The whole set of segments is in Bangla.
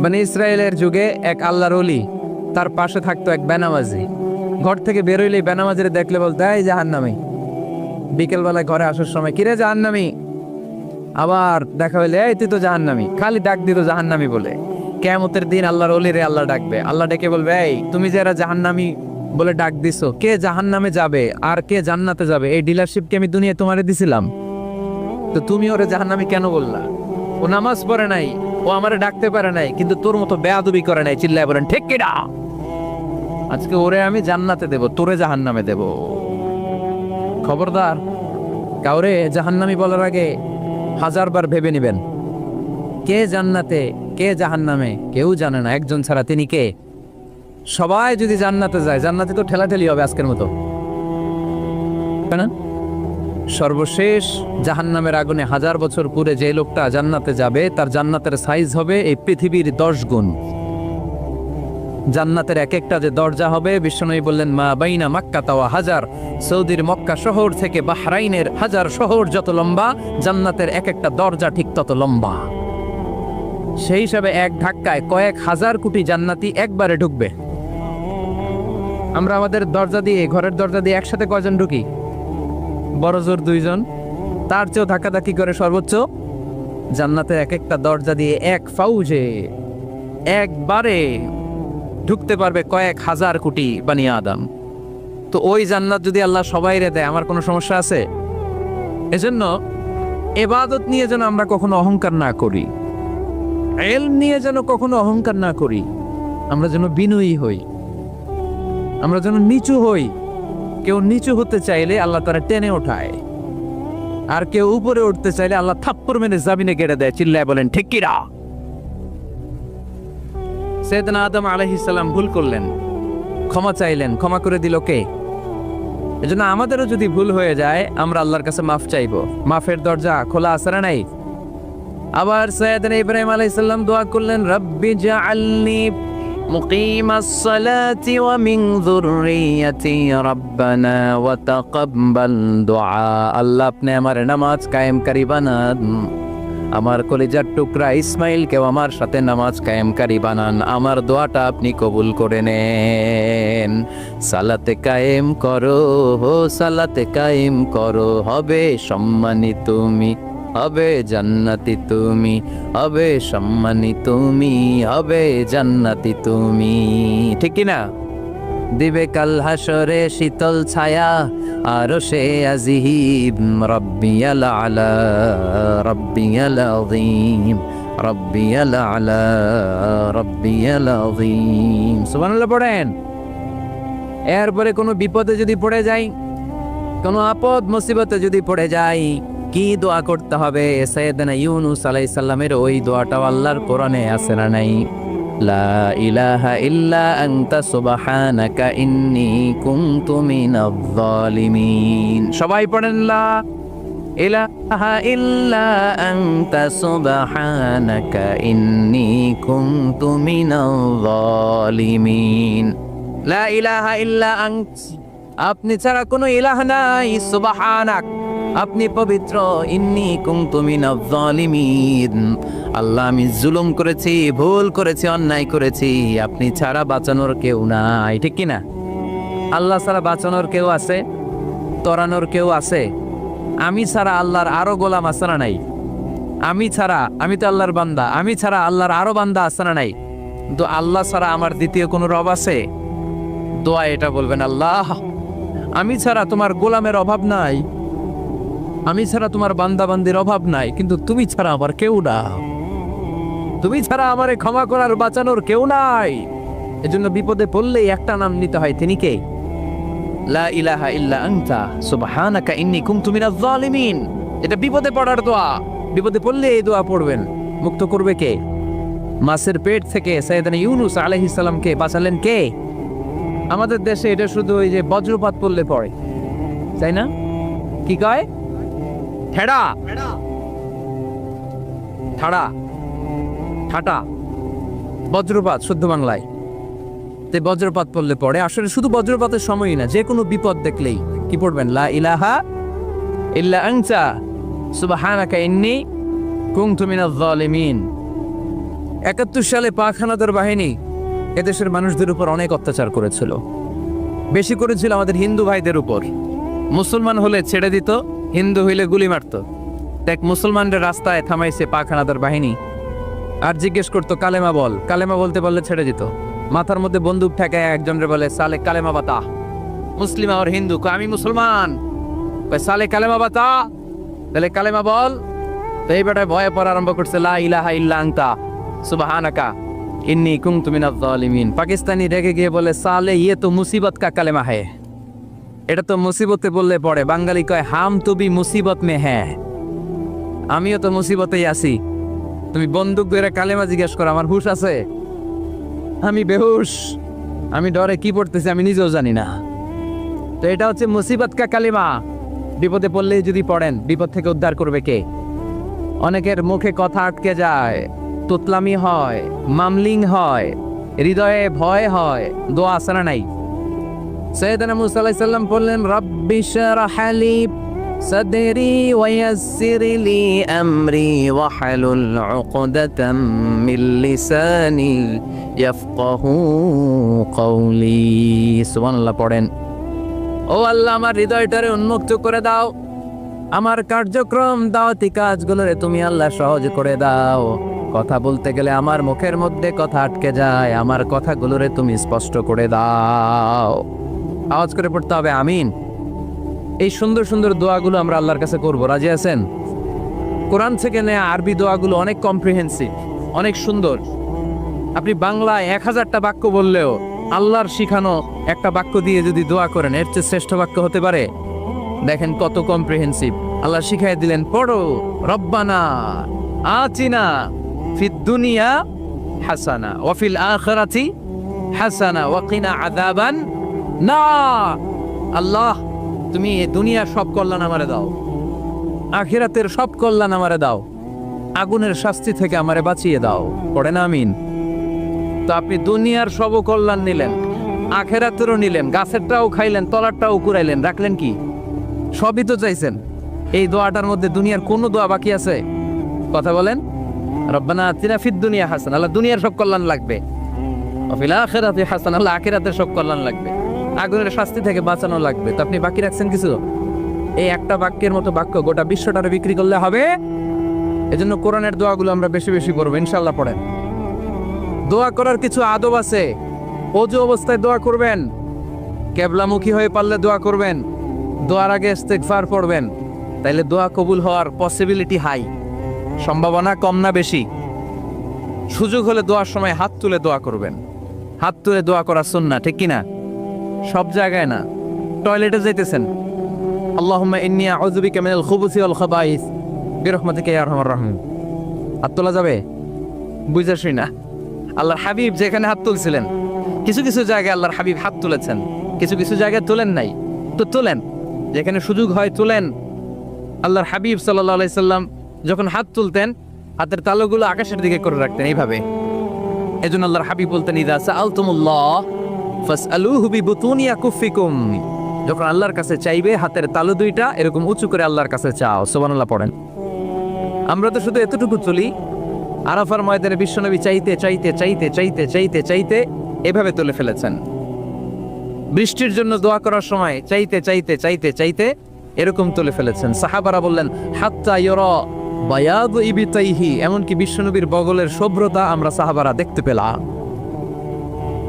মানে ইসরায়েলের যুগে এক আল্লাহর ওলি, তার পাশে থাকতো এক বেনামাজি। ঘর থেকে বেরোইলেই বেনামাজির দেখলে বলতো এই জাহান্নামী। বিকেলবেলায় ঘরে আসার সময় কিরে জাহান্নামী, আবার দেখা হইলে এই তুই তো জাহান্নামী, খালি ডাক দিত জাহান্নামী বলে। কিয়ামতের দিন আল্লাহর ওলি রে আল্লাহ ডাকবে, আল্লাহ ডেকে বলবে এই তুমি যে এরা জাহান্নামী বলে ডাক দিছো, কে জাহান্নামে যাবে আর কে জান্নাতে যাবে এই ডিলারশিপ কি আমি দুনিয়ায় তোমারে দিছিলাম? তো তুমি ওরে জাহান্নামী কেন বললা? ও নামাজ পড়ে নাই, ও আমারে ডাকতে পারে নাই, কিন্তু তোর মতো বেয়াদবি করে নাই। চিল্লায় বলেন ঠিক কিনা? আজকে ওরে আমি জান্নাতে দেব, তোরে জাহান্নামে দেব। খবরদার, কাউরে জাহান্নামী বলার আগে 1000 বার ভেবে নেবেন। কে জান্নাতে কে জাহান্নামে কেউ জানে না, একজন ছাড়া, তিনি কে? সবাই যদি জান্নাতে যায়, জান্নাতে তো ঠেলাঠেলি হবে আজকের মতো, তাই না? সর্বশেষ জাহান্নামের আগুনে 1000 বছর পুরে যে লোকটা জান্নাতে যাবে, তার জান্নাতের সাইজ হবে এই পৃথিবীর 10 গুণ। জান্নাতের এক একটা যে দরজা হবে, বিশ্বনবী বললেন মা বাইনা মাক্কা তাওয়া হাজার, সৌদির মক্কা শহর থেকে বাহরাইনের 1000 শহর যত লম্বা, জান্নাতের এক একটা দরজা ঠিক তত লম্বা। সেই হিসাবে এক ধাক্কায় কয়েক হাজার কোটি জান্নাতি একবারে ঢুকবে। আমরা আমাদের দরজা দিয়ে, ঘরের দরজা দিয়ে একসাথে কয়জন ঢুকি? বড় জোর 2 জন, তার চেয়েও ধাক্কাধাক্কি করে সর্বোচ্চ জান্নাতের এক একটা দরজা দিয়ে এক ফাউজে একবারে ঢুকতে পারবে কয়েক হাজার কোটি বানি আদম। তো ওই জান্নাত যদি আল্লাহ সবাইরে দেয়, আমার কোনো সমস্যা আছে? এজন্য ইবাদত নিয়ে যেন আমরা কখনো অহংকার না করি, ইলম নিয়ে যেন কখনো অহংকার না করি। আমরা যেন বিনয়ী হই, আমরা যেন নিচু হই। কেউ নিচু হতে চাইলে আল্লাহ তারা টেনে ওঠায়, আর কেউ উপরে উঠতে চাইলে আল্লাহ থাপ্পড় মেরে জামিনে গেড়ে দেয়। চিল্লায় বলেন ঠিক কিনা? সাইয়েদনা আদম আলাইহিস সালাম ভুল করলেন, ক্ষমা চাইলেন, ক্ষমা করে দিল কে? এজন্য আমাদেরও যদি ভুল হয়ে যায়, আমরা আল্লাহর কাছে মাফ চাইবো। মাফের দরজা খোলা আছে না নাই? আবার সাইয়েদনা ইব্রাহিম আলাইহিস সালাম দোয়া করলেন, রব্বি জাআলনি মুকিমাস সালাতি ওয়া মিন যুররিয়াতি রব্বানা ওয়া তাকাব্বাল দুআ। আল্লাহ আপনি আমার নামাজ কায়েমকারী বানান, আমার কলিজার টুকরা ইসমাইলকেও আমার সাথে নামাজ কায়েমকারী বানান, আমার দোয়াটা আপনি কবুল করে নেন। সালাতে কায়েম করো, সালাতে কায়েম করো, হবে সম্মানী তুমি, হবে জান্নাতি তুমি, হবে সম্মানী তুমি, হবে জান্নাতি তুমি। ঠিক কি না? দিবে কাল হাসরে শীতল ছায়া, আরশে আজিম, রব্বিয়াল আলা, রব্বিয়াল আযীম, রব্বিয়াল আলা, রব্বিয়াল আযীম। সুবহানাল্লাহ পড়েন। এরপরে কোনো বিপদে যদি পড়ে যাই, কোনো আপদ মুসিবতে যদি পড়ে যাই, কি দোয়া করতে হবে? সাইয়েদনা ইউনূস আলাইহিস সালামের ওই দোয়াটাও আল্লাহর কোরআনে আছে না নাই? লা ইলাহা ইল্লা আনতা সুবহানাকা ইন্নী কুনতু মিনাজ জালিমিন। সবাই পড়েন লা ইলাহা ইল্লা আনতা সুবহানাকা ইন্নী কুনতু মিনাজ জালিমিন। লা ইলাহা ইল্লা আনত, আপনি ছাড়া কোনো ইলাহ নাই, সুবহানাক, আপনি পবিত্র, ইন্নী কুনতু মিনাজ জালিমিন, আল্লাহ আমি জুলুম করেছি, ভুল করেছি, অন্যায় করেছি, আপনি ছাড়া বাঁচানোর কেউ নাই। ঠিক কি না? আল্লাহ ছাড়া বাঁচানোর কেউ আছে? তরানোর কেউ আছে? আমি ছাড়া আল্লাহর আরো গোলাম আছে না নাই? আমি ছাড়া, আমি তো আল্লাহর বান্দা, আমি ছাড়া আল্লাহর আরো বান্দা আছে না নাই? তো আল্লাহ ছাড়া আমার দ্বিতীয় কোনো রব আছে? দোয়া এটা বলবেন, আল্লাহ আমি ছাড়া তোমার গোলামের অভাব নাই, আমি ছাড়া তোমার বান্দা বান্দির অভাব নাই, কিন্তু তুমি ছাড়া আমার কেউ না, তুমি ছাড়া আমারে ক্ষমা করার বাঁচানোর কেউ নাই। এজন্য বিপদে পড়লেই একটা নাম নিতে হয়, তিনি কে? লা ইলাহা ইল্লা আনতা সুবহানাকা ইন্নী কুনতু মিনাজ জালিমিন। এটা বিপদে পড়ার দোয়া। বিপদে পড়লে এই দোয়া পড়বেন। মুক্ত করবে কে? মাছের পেট থেকে সাইয়েদনা ইউনূস আলাইহিস সালামকে বাঁচালেন কে? আমাদের দেশে এটা শুধু ওই যে বজ্রপাত পড়লে পড়ে, তাই না? কি কয়? ঠেড়া, ঠাড়া, ঠাটা, বজ্রপাত শুদ্ধ বাংলায়। বজ্রপাত পড়লে পড়ে। আসলে শুধু বজ্রপাতের সময়ই না, যে কোনো বিপদ দেখলেই কি পড়বেন? লা ইলাহা ইল্লা আনতা সুবহানাকা ইন্নী কুনতু মিনাজ জালিমিন। 71 সালে পাক হানাদার বাহিনী এদেশের মানুষদের উপর অনেক অত্যাচার করেছিল, বেশি করেছিল আমাদের হিন্দু ভাইদের উপর। মুসলমান হলে ছেড়ে দিত, হিন্দু হইলে গুলি মারত। এক মুসলমানদের রাস্তায় থামাইছে পাক হানাদার বাহিনী, আর জিজ্ঞেস করতো কালেমা বল, কালেমা বলতে বললে ছেড়ে দিত। মাথার মধ্যে বন্দুক ঠেকায় একজনের বলে সালে কালেমা বাতা, মুসলিম আর হিন্দু, আমি মুসলমান, সালে কালেমা বাতা, তাহলে কালেমা বল। তো এই বেটায় ভয়ে পড়া আরম্ভ করছে, লা ইলাহা ইল্লা আনতা সুবহানাকা ইন্নী কুনতু মিনাজ জালিমিন। পাকিস্তানি রেগে গিয়ে বলে সালে ইয়ে তো মুসিবত কা কালেমা হ্যায়, এটা তো মুসিবতে বললে পড়ে। বাঙালি কয় হাম তো ভি মুসিবত মে হ্যাঁ, আমিও তো মুসিবতেই আছি। তুমি বন্দুক ধরে কালেমা জিজ্ঞেস করো, আমার হুশ আছে? আমি বেহুশ, আমি ডরে কি পড়তেছি আমি নিজেও জানি না। তো এটা হচ্ছে মুসিবত কা কালেমা। বিপদে পড়লেই যদি পড়েন, বিপদ থেকে উদ্ধার করবে কে? অনেকের মুখে কথা আটকে যায়, তুতলামি হয়, মামলিং হয়, হৃদয়ে ভয় হয়, দোয়া আসরা নাই। সৈয়দনা মুসা আলাইহিস সালাম বললেন, রাব্বি শরহ লি সাদরি ওয়া ইয়াসসির লি আমরি ওয়াহলুল উকদাতাম মিন লিসানি ইয়াফকাহু কওলি। সুবহানাল্লাহ পড়েন। ও আল্লাহ, আমার হৃদয়টারে উন্মুক্ত করে দাও, আমার কার্যক্রম দাওয়াতি কাজগুলোরে তুমি আল্লাহ সহজ করে দাও। কথা বলতে গেলে আমার মুখের মধ্যে কথা আটকে যায়, আমার কথাগুলোরে তুমি স্পষ্ট করে দাও। আওয়াজ করে পড়তে হবে আমিন। এই সুন্দর সুন্দর দোয়াগুলো আমরা আল্লাহর কাছে করব, রাজি আছেন? কোরআন থেকে নেয়া আরবি দোয়াগুলো অনেক কম্প্রিহেন্সিভ, অনেক সুন্দর। আপনি বাংলায় 1000টা বাক্য বললেও আল্লাহর শিখানো একটা বাক্য দিয়ে যদি দোয়া করেন, এর চেয়ে শ্রেষ্ঠ বাক্য হতে পারে? দেখেন কত কম্প্রিহেন্সিভ। আল্লাহ শিখাই দিলেন, পড়ো রব্বানা আতিনা ফিদ দুনিয়া হাসানা ওয়া ফিল আখিরাতি হাসানা ওয়া কিনা আযাবান নার। আল্লাহ, তুমি এই দুনিয়ার সব কল্যাণ আমারে দাও, আখিরাতের সব কল্যাণ আমারে দাও, আগুনের শাস্তি থেকে আমারে বাঁচিয়ে দাও। পড়েন আমিন। তো আপনি দুনিয়ার সব কল্যাণ নিলেন, আখিরাতেরও নিলেন, গাছেরটাও খাইলেন, তলারটাও কুড়াইলেন, রাখলেন কি? সবই তো চাইছেন। এই দোয়াটার মধ্যে দুনিয়ার কোনো দোয়া বাকি আছে? কথা বলেন। রব্বানা আতিনা ফিদ দুনিয়া হাসানা, আল্লাহ দুনিয়ার সব কল্যাণ লাগবে। ওয়া ফিল আখিরাতি হাসানা, আল্লাহ আখিরাতের সব কল্যাণ লাগবে, আগুনের শাস্তি থেকে বাঁচানো লাগবে। তো আপনি বাকি রাখছেন কিছু? এই একটা বাক্যের মতো বাক্য গোটা বিশ্বটারে বিক্রি করলে হবে। এজন্য কোরআনের দোয়াগুলো আমরা বেশি বেশি করবো, ইনশাআল্লাহ। পড়েন। দোয়া করার কিছু আদব আছে। ওযু অবস্থায় দোয়া করবেন, কিবলামুখী হয়ে পারলে দোয়া করবেন, দোয়ার আগে ইস্তিগফার পড়বেন, তাইলে দোয়া কবুল হওয়ার পসিবিলিটি হাই, সম্ভাবনা কম না বেশি? সুযোগ হলে দোয়ার সময় হাত তুলে দোয়া করবেন। হাত তুলে দোয়া করা সুন্নাহ, ঠিক কিনা? সব জায়গায় না। টয়লেটে যাইতেছেন, আল্লাহুম্মা ইন্নী আউযু বিকা মিনাল খুবুসি ওয়াল খাবাইস বিরহমাতিকা ইয়া আরহামার রাহিম। হাত তোলা যাবে? বুঝাসই না। আল্লাহর হাবিব যেখানে হাত তুলছিলেন, কিছু কিছু জায়গায় আল্লাহর হাবিব হাত তুলেছেন, কিছু কিছু জায়গায় তোলেন নাই। তো তোলেন, যেখানে সুযোগ হয় তোলেন। আল্লাহর হাবিব সাল্লাল্লাহু আলাইহি সাল্লাম যখন হাত তুলতেন, হাতের তালুগুলো আকাশের দিকে করে রাখতেন এইভাবে। এজন্য আল্লাহর হাবিব বলতেন, ইযা সাআলতুমুল্লাহ ফাসআলুহু বিবুতুনি আকুফিকুম। যখন আল্লাহর কাছে চাইবে, হাতের তালু দুইটা এরকম উঁচু করে আল্লাহর কাছে চাও। সুবহানাল্লাহ পড়েন। আমরা তো শুধু এতটুকু তুলি। আরাফার ময়দানে বিশ্বনবী চাইতে চাইতে চাইতে চাইতে চাইতে চাইতে এভাবে তুলে ফেলেছেন। বৃষ্টির জন্য দোয়া করার সময় চাইতে চাইতে চাইতে চাইতে এরকম তুলে ফেলেছেন। সাহাবারা বললেন, হাত্তা ইউরা বায়াদু ইবিতাইহি, এমনকি বিশ্বনবীর বগলের শুভ্রতা আমরা সাহাবারা দেখতে পেলাম।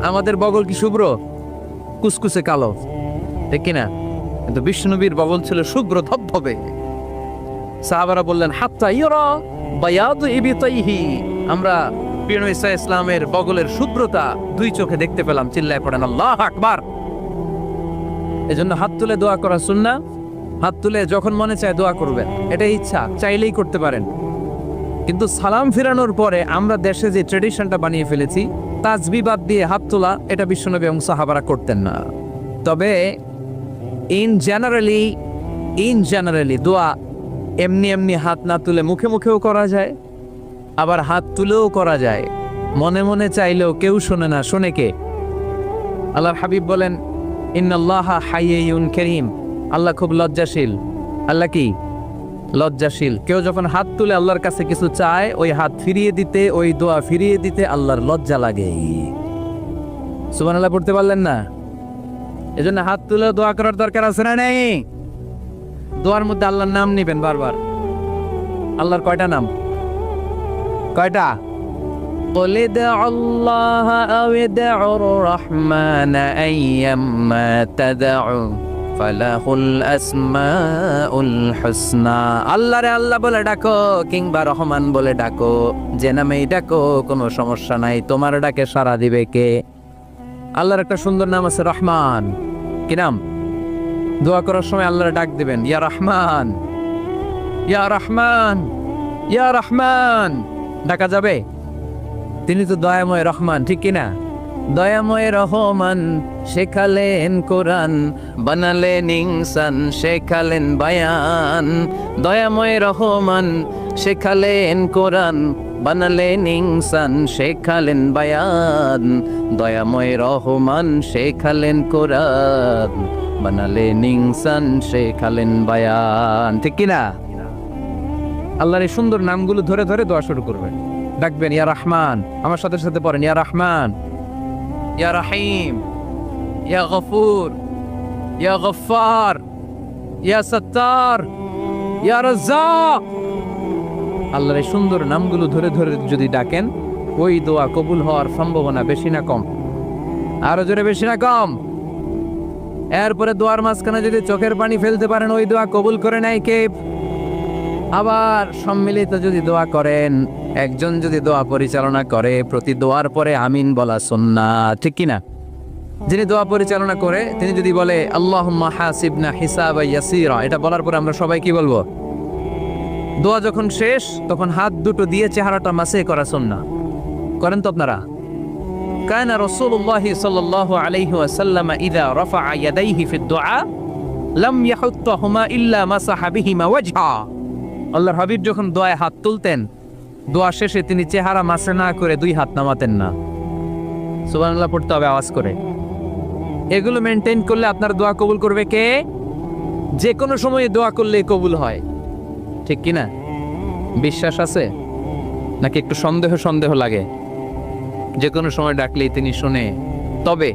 আমাদের বগল কি শুভ্র? কুসকুসে কালো, ঠিক কিনা? কিন্তু বিশ্বনবীর বগল ছিল শুভ্র ধবধবে। সাহাবারা বললেন, হাত্তা ইউরা বায়াদু ইবিতাইহি, আমরা প্রিয় নবী সাল্লাল্লাহু আলাইহি ইসলামের বগলের শুভ্রতা দুই চোখে দেখতে পেলাম। চিল্লায় পড়েন আল্লাহু আকবার। এজন্য হাত তুলে দোয়া করা সুন্নাহ। হাত তুলে যখন মনে চায় দোয়া করবেন, এটাই ইচ্ছা, চাইলেই করতে পারেন। কিন্তু সালাম ফিরানোর পরে আমরা দেশে যে ট্রেডিশনটা বানিয়ে ফেলেছি, তাসবিহ বাদ দিয়ে হাত তোলা, এটা বিশ্বনবী এবং সাহাবারা করতেন না। তবে ইন জেনারেলি দোয়া এমনি এমনি হাত না তুলে মুখে মুখেও করা যায়, আবার হাত তুলেও করা যায়। মনে মনে চাইলেও কেউ শোনে না, শোনে কে? আল্লাহর হাবিব বলেন, ইন্নাল্লাহা হাইয়ুন কারীম, আল্লাহ খুব লজ্জাশীল। আল্লাহ কি? লজ্জাশীল। কেউ যখন হাত তুলে আল্লাহর কাছে কিছু চায়, ওই হাত ফিরিয়ে দিতে, ওই দোয়া ফিরিয়ে দিতে আল্লাহর লজ্জা লাগে। সুবহানাল্লাহ পড়তে পারলেন না? এজন্য হাত তুলে দোয়া করার দরকার আছে না নেই? দোয়ার মধ্যে আল্লাহর নাম নিবেন বারবার। আল্লাহর কয়টা নাম? কয়টা? قل ادعوا الله أو ادعوا الرحمن أيما تدعوا فله الأسماء الحسنى। আল্লাহ রে আল্লাহ বলে ডাকো কিংবা রহমান বলে ডাকো, যে নামেই ডাকো কোনো সমস্যা নাই, তোমার ডাকে সাড়া দিবে কে? আল্লাহর একটা সুন্দর নাম আছে রহমান। কি নাম? দোয়া করার সময় আল্লাহর ডাক দিবেন, ইয়া রহমান, ইয়া রহমান, ইয়া রহমান। ডাকা যাবে? তিনি তো দয়াময় রহমান, ঠিক কিনা? দয়াময় রহমান শেখালেন কোরআন, বানালেন ইনসান, শেখালেন বায়ান। দয়াময় রহমান শেখালেন কোরআন, বানালেন ইনসান, শেখালেন বায়ান। দয়াময় রহমান শেখালেন কোরআন, বানালেন ইনসান, শেখালেন বায়ান। ঠিক কিনা? আল্লাহর এই সুন্দর নামগুলো ধরে ধরে দোয়া শুরু করবেন। ডাকবেন ইয়া রহমান, আমার সাথে সাথে পড়েন ইয়া রহমান, ইয়া রহিম, ইয়া গফুর, ইয়া গফফার, ইয়া সত্তার, ইয়া রাজ্জাক। আল্লাহর এই সুন্দর নামগুলো ধরে ধরে যদি ডাকেন, ওই দোয়া কবুল হওয়ার সম্ভাবনা বেশি না কম? আরো জোরে, বেশি না কম? এরপরে দোয়ার মাঝখানে যদি চোখের পানি ফেলতে পারেন, ওই দোয়া কবুল করে নেয় কে? আবার সম্মিলিত যদি দোয়া করেন, একজন যদি দোয়া পরিচালনা করে, প্রতি দোয়ার পরে আমিন বলা সুন্নাত, ঠিক কিনা? যিনি দোয়া পরিচালনা করে তিনি যদি বলে আল্লাহুম্মা হাসিবনা হিসাবান ইয়াসীরা, এটা বলার পরে আমরা সবাই কি বলবো? দোয়া যখন শেষ তখন হাত দুটো দিয়ে চেহারাটা মাসে করা সুন্নাত। করেন তো আপনারা? কানা রাসূলুল্লাহ সাল্লাল্লাহু আলাইহি ওয়াসাল্লাম ইযা রাফা'a ইয়াদাইহি ফিদ দুআ লাম ইয়াহুত্তাহুমা ইল্লা মাসাহা বিহিমা ওয়াজহা। আল্লাহর হাবিব যখন দোয়ায় হাত তুলতেন, দোয়া শেষে তিনি চেহারা মাসে না করে দুই হাত নামাতেন না। সুবহানাল্লাহ পড়তে হবে আওয়াজ করে। এগুলো মেনটেন করলে আপনার দোয়া কবুল করবে কে? যে কোনো সময়ে দোয়া করলে কবুল হয়, ঠিক কিনা? বিশ্বাস আছে নাকি একটু সন্দেহ সন্দেহ লাগে? যে কোনো সময় ডাকলেই তিনি শুনে, তবে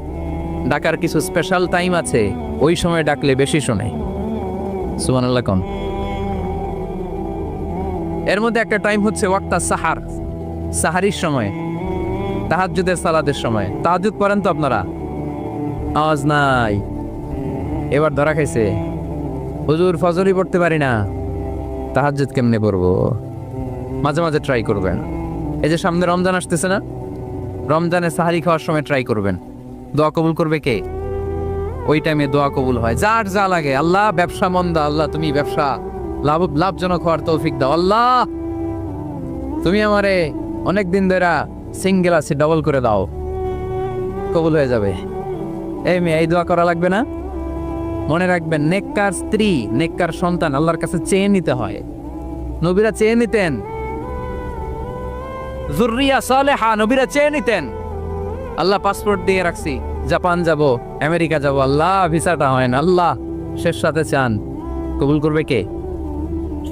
ডাকার কিছু স্পেশাল টাইম আছে, ওই সময় ডাকলে বেশি শোনে। সুবহানাল্লাহ কোন? এর মধ্যে একটা টাইম হচ্ছে ওয়াক্তা সাহার, সাহারির সময়, তাহাজ্জুদের সালাতের সময়। তাহাজ্জুদ পড়েন তো আপনারা? আওয়াজ নাই। এবার ধরা খাইছে, হুজুর ফজরই পড়তে পারি না, তাহাজ্জুদ কেমনে পড়বো? মাঝে মাঝে ট্রাই করবেন। এই যে সামনে রমজান আসতেছে না, রমজানে সাহারি খাওয়ার সময় ট্রাই করবেন। দোয়া কবুল করবে কে? ওই টাইমে দোয়া কবুল হয়। যার যা লাগে, আল্লাহ ব্যবসা মন্দা, আল্লাহ তুমি ব্যবসা লাভজনক হওয়ার তৌফিক দাও, আল্লাহ তুমি আমারে অনেক দিন ধরে সিঙ্গেল আছে ডাবল করে দাও, কবুল হয়ে যাবে। এই মেয়ে, এই দোয়া করা লাগবে না? মনে রাখবেন, নেককার স্ত্রী, নেককার সন্তান আল্লাহর কাছে চেয়ে নিতে হয়। নবীরা চেয়ে নিতেন, যুররিয়া সালেহা নবীরা চেয়ে নিতেন। আল্লাহ পাসপোর্ট দিয়ে রাখছি, জাপান যাব, আমেরিকা যাব, আল্লাহ ভিসাটা হয় না, আল্লাহ শেষ সাথে চান, কবুল করবে কে?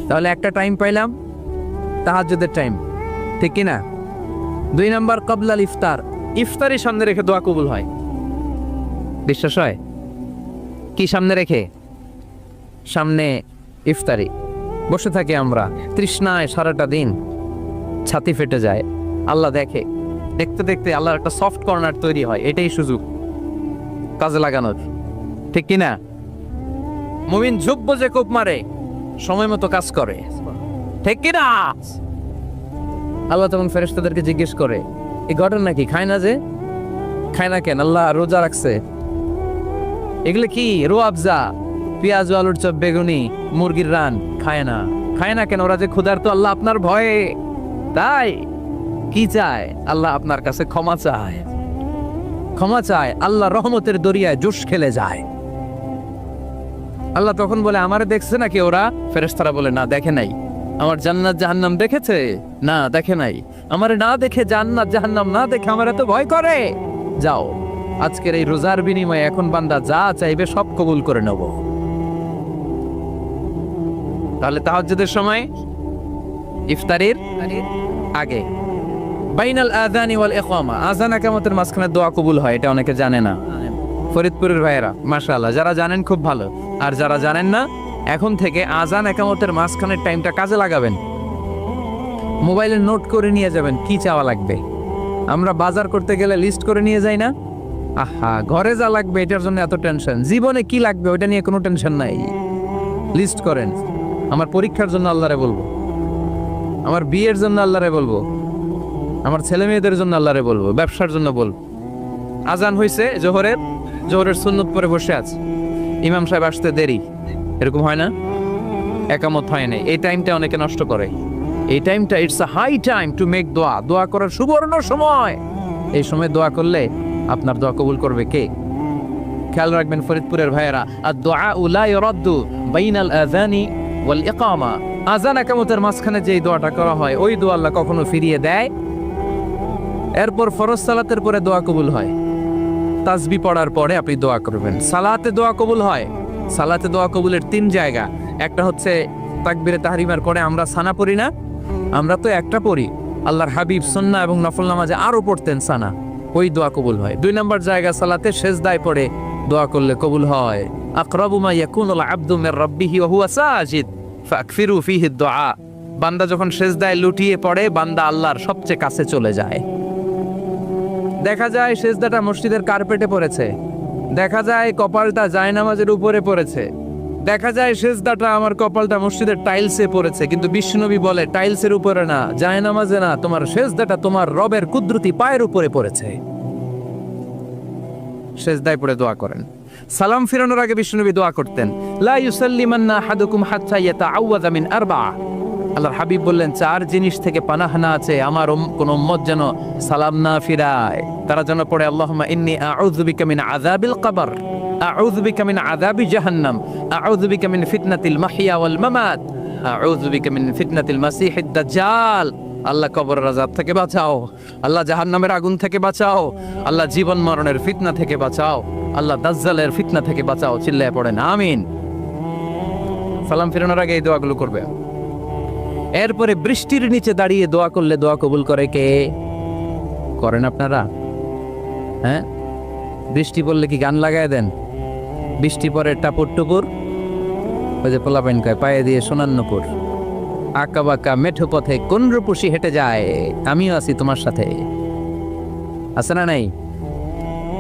তাহলে একটা টাইম পাইলাম, তাহাজ্জুদের টাইম, ঠিক কিনা? 2 নাম্বার কবলাল ইফতার, ইফতারি সামনে রেখে দোয়া কবুল হয়। বিশ্বাস হয়? কি সামনে রেখে? সামনে ইফতারি। বসে থাকি আমরা তৃষ্ণায় সারাটা দিন, ছাতি ফেটে যায়, আল্লাহ দেখে, দেখতে দেখতে আল্লাহর একটা সফট কর্নার তৈরি হয়। এটাই সুযোগ কাজে লাগানোর, ঠিক কিনা? মুমিন ঝুঁকবো যে কোপ মারে, সময় মতো কাজ করে, ঠিক কিনা? আল্লাহ তখন ফেরেশতাদেরকে জিজ্ঞেস করে, এই ঘটনা কি? খায় না যে? খায় না কেন? আল্লাহ রোজা রাখছে। এগুলো কি? রোয়াবজা, পেঁয়াজ, আলুর চপ, বেগুনি, মুরগির রান, খায় না। খায় না কেন? ওরা যে ক্ষুধার্ত, আল্লাহ আপনার ভয়ে। তাই কি চায়? আল্লাহ আপনার কাছে ক্ষমা চায়, ক্ষমা চায়। আল্লাহ রহমতের দরিয়ায় জোশ খেলে যায়। আল্লাহ তখন বলে, আমারে দেখছে নাকি ওরা? ফেরেশতারা বলে, না দেখে নাই। আমার জান্নাত জাহান্নাম দেখেছে? না দেখে নাই। আমারে না দেখে, জান্নাত জাহান্নাম না দেখে আমার এত ভয় করে? যাও, আজকের এই রোজার বিনিময়ে এখন বান্দা যা চাইবে সব কবুল করে নেব। তাহলে তাহাজ্জুদের সময় ইফতারির আগে বাইনাল আযানি ওয়াল ইকামা, আযান ইকামতের মাঝখানে দোয়া কবুল হয়, এটা অনেকে জানে না। ফরিদপুরের ভাইয়েরা মাশাআল্লাহ, যারা জানেন খুব ভালো, আর যারা জানেন না এখন থেকে আযান ইকামতের মাঝখানের টাইমটা কাজে লাগাবেন। মোবাইলে নোট করে নিয়ে যাবেন কি চাওয়া লাগবে। আমরা বাজার করতে গেলে লিস্ট করে নিয়ে যাই না? আহা, ঘরে যা লাগবে এটার জন্য এত টেনশন, জীবনে কি লাগবে ওটা নিয়ে কোনো টেনশন নাই। লিস্ট করেন, আমার পরীক্ষার জন্য আল্লাহরে বলবো, আমার বিয়ের জন্য আল্লাহরে বলবো, আমার ছেলে মেয়েদের জন্য আল্লাহরে বলবো, ব্যবসার জন্য বলবো। আজান হয়েছে জোহরের সুন্নত পরে বসে আছে, ইমাম সাহেব আসতে দেরি, এরকম হয় না? একামত হয় না, এই টাইমটা অনেকে নষ্ট করে। এই টাইমটা it's a high time to make দোয়া, দোয়া করার সুবর্ণ সময়। এই সময় দোয়া করলে আপনার দোয়া কবুল করবে কে? খেয়াল রাখবেন ফরিদপুরের ভাইয়েরা, আর দোয়া লা ইরাদ্দু বাইনাল আযানি ওয়াল ইকামা, আযান ইকামতের মাঝখানে যেই দোয়াটা করা হয় ওই দোয়া আল্লাহ কখনো ফিরিয়ে দেয়। এরপর ফরজ সালাতের পরে দোয়া কবুল হয়, তাসবিহ পড়ার পরে আপনি দোয়া করবেন। সালাতে দোয়া কবুল হয়, সালাতে দোয়া কবুলের 3 জায়গা। একটা হচ্ছে তাকবীরে তাহরিমার পরে আমরা সানা পড়ি না, আমরা তো একটা পড়ি, আল্লাহর হাবিব সুন্নাহ এবং নফল নামাজে আরো পড়তেন সানা, ওই দোয়া কবুল হয়। 2 নম্বর জায়গা সালাতে সেজদায় পড়ে দোয়া করলে কবুল হয়। আকরাবু মা ইয়াকুনুল আবদু মির রাব্বিহি ওয়া হুয়া সাজিদ ফাকফিরু ফিহি দুআ, বান্দা যখন সেজদায় লুটিয়ে পড়ে বান্দা আল্লাহর সবচেয়ে কাছে চলে যায়। দেখা যায় সেজদাটা মসজিদের কার্পেটে পড়েছে, দেখা যায় কপালটা জায়নামাজের উপরে পড়েছে, দেখা যায় সেজদাটা আমার কপালটা মসজিদের টাইলসে পড়েছে, কিন্তু বিশ্বনবী বলে টাইলসের উপরে না, জায়নামাজে না, তোমার সেজদাটা তোমার রবের কুদরতি পায়ের উপরে পড়েছে। সেজদায় পড়ে দোয়া করেন। সালাম ফিরানোর আগে বিশ্বনবী দোয়া করতেন, লা ইউসাল্লিমান্না আহাদুকুম হাত্তা ইয়াতাআওয়াযা মিন আরবা'a। আল্লাহর হাবিব বললেন 4 জিনিস থেকে পানাহ না আছে আমার কোন উম্মত যেন সালাম না ফিরায়। তারা যেন পড়ে আল্লাহুম্মা ইন্নী আউযু বিকা মিন আযাবিল কবর, আউযু বিকা মিন আযাবি জাহান্নাম, আউযু বিকা মিন ফিতনাতিল মাহইয়া ওয়াল মামাত, আউযু বিকা মিন ফিতনাতিল মাসিহিদ দাজ্জাল। আল্লাহ কবরের আযাব থেকে বাঁচাও, আল্লাহ জাহান্নামের আগুন থেকে বাঁচাও, আল্লাহ জীবন মরণের ফিতনা থেকে বাঁচাও, আল্লাহ দাজ্জালের ফিতনা থেকে বাঁচাও। চিল্লায় পড়েন আমিন। সালাম ফিরানোর আগে এই দোয়াগুলো করবে। এরপরে বৃষ্টির নিচে দাঁড়িয়ে দোয়া করলে দোয়া কবুল করে কে? করেন আপনারা? হ্যাঁ, বৃষ্টি পড়লে কি গান লাগায় দেন? বৃষ্টি পরে টাপুর টুপুর, ওই যে পোলাপাইন কয় পায়ে দিয়ে সোনার নুপুর, আঁকা বাঁকা মেঠো পথে কোন রূপসী হেঁটে যায়, আমিও আছি তোমার সাথে, আছে না নাই?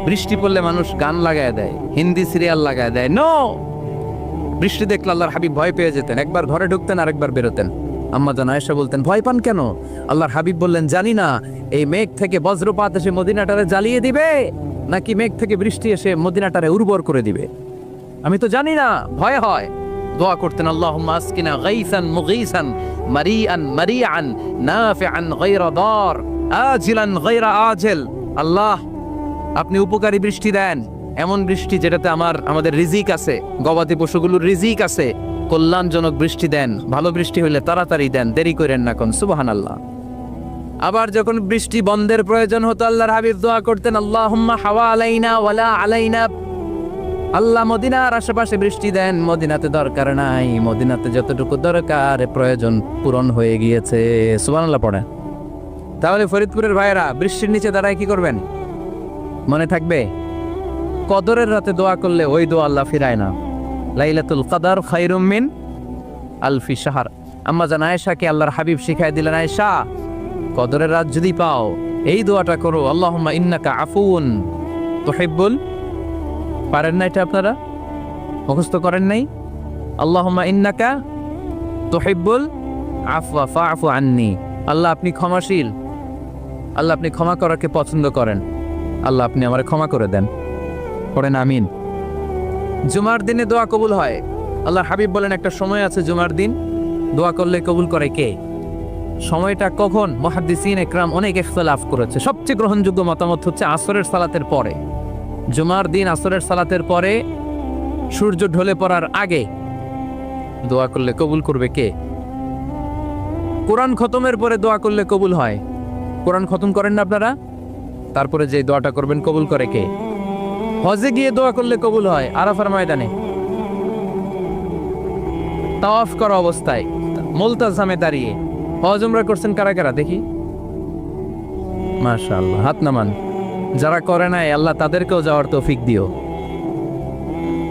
বৃষ্টি পড়লে মানুষ গান লাগায় দেয়, হিন্দি সিরিয়াল লাগায় দেয়। নো, বৃষ্টি দেখলে আল্লাহর হাবিব ভয় পেয়ে যেতেন, একবার ঘরে ঢুকতেন আরেকবার বেরোতেন। আম্মা জান আয়েশা বলতেন, ভয় পান কেন? আল্লাহর হাবিব বললেন, জানি না এই মেঘ থেকে বজ্রপাত এসে মদিনাটারে জ্বালিয়ে দিবে নাকি মেঘ থেকে বৃষ্টি এসে মদিনাটারে উর্বর করে দিবে, আমি তো জানি না, ভয় হয়। দোয়া করতেন, আল্লাহুম্মা আসকিনা গাইসান মুগীসান মারিআন মারিআন নাফিআন গায়রা দার আজিলান গায়রা আজিল। আল্লাহ, আপনি উপকারী বৃষ্টি দেন, এমন বৃষ্টি যেটাতে আমাদের রিজিক আছে, গবাদি পশুগুলোর রিজিক আছে, কল্যাণজনক বৃষ্টি দেন, ভালো বৃষ্টি হইলে তাড়াতাড়ি দেন, দেরি করেন না কোন। সুবহানাল্লাহ। আবার যখন বৃষ্টি বন্ধের প্রয়োজন হতো আল্লাহর হাবিব দোয়া করতেন, আল্লাহুম্মা হাওয়া আলাইনা ওয়ালা আলাইনা। আল্লাহ মদিনার আশেপাশে বৃষ্টি দেন, মদিনাতে দরকার নাই, মদিনাতে যতটুকু দরকার প্রয়োজন পূরণ হয়ে গিয়েছে। সুবহানাল্লাহ পড়ে। তাহলে ফরিদপুরের ভাইয়েরা বৃষ্টির নিচে দাঁড়ায় কি করবেন? মনে থাকবে কদরের রাতে দোয়া করলে ওই দোয়া আল্লাহ ফিরায় না। লাইলাতুল কদর খায়রুম মিন আলফি শাহর। আম্মা জান আয়েশাকে আল্লাহর হাবিব শিখাই দিলেন, আয়েশা কদরের রাত যদি পাও এই দোয়াটা করো, আল্লাহুম্মা ইন্নাকা আফুউন তুহিব্বুল। পারেন না এটা? আপনারা মুখস্থ করেন নাই? আল্লাহুম্মা ইন্নাকা তুহিব্বুল আফওয়া ফাআফু আন্নি। আল্লাহ আপনি ক্ষমাশীল, আল্লাহ আপনি ক্ষমা করাকে পছন্দ করেন, আল্লাহ আপনি আমারে ক্ষমা করে দেন। পড়েন আমিন। জুমার দিনে দোয়া কবুল হয়। আল্লাহর হাবিব বলেন একটা সময় আছে জুমার দিন দোয়া করলে কবুল করে কে? সময়টা কখন? মুহাদ্দিসিন ইকরাম অনেক ইখতিলাফ করেছে। সবচেয়ে গ্রহণযোগ্য মতামত হচ্ছে আসরের সালাতের পরে। জুমার দিন আসরের সালাতের পরে সূর্য ঢলে পড়ার আগে দোয়া করলে কবুল করবে কে? কোরআন খতমের পরে দোয়া করলে কবুল হয়। কোরআন খতম করেন না আপনারা? তারপরে যে দোয়াটা করবেন কবুল করে কে? হজে গিয়ে দোয়া করলে কবুল হয় আরাফার ময়দানে। তাওয়াফ করা অবস্থায় মুলতাজামে দাঁড়িয়ে হজ উমরা করছেন কারা কারা দেখি? মাশাআল্লাহ, হাত নামান। যারা করে নাই আল্লাহ তাদেরকেও যাওয়ার তৌফিক দিও।